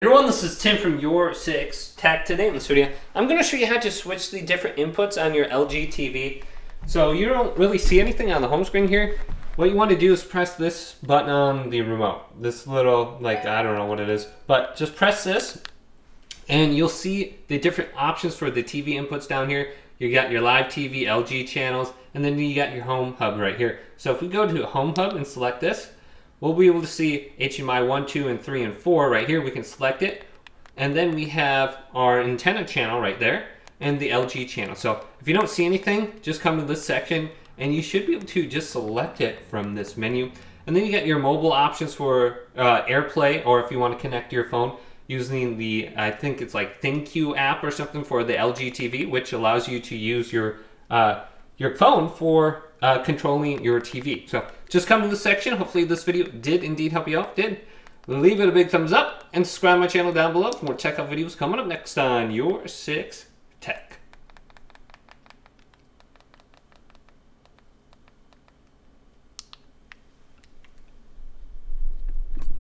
Everyone, this is Tim from Your 6 Tech. Today in this video, I'm going to show you how to switch the different inputs on your LG TV. So you don't really see anything on the home screen here. What you want to do is press this button on the remote. This little, like, I don't know what it is, but just press this and you'll see the different options for the TV inputs down here. You got your live TV, LG channels, and then you got your home hub right here. So if we go to home hub and select this, we'll be able to see HDMI 1, 2, and 3, and 4 right here. We can select it. And then we have our antenna channel right there and the LG channel. So if you don't see anything, just come to this section and you should be able to just select it from this menu. And then you get your mobile options for AirPlay, or if you want to connect to your phone using the, I think it's like ThinQ app or something for the LG TV, which allows you to use your phone for controlling your TV. So just come to this section. Hopefully this video did indeed help you out. Did, leave it a big thumbs up and subscribe to my channel down below for more tech videos coming up next on Your 6 Tech.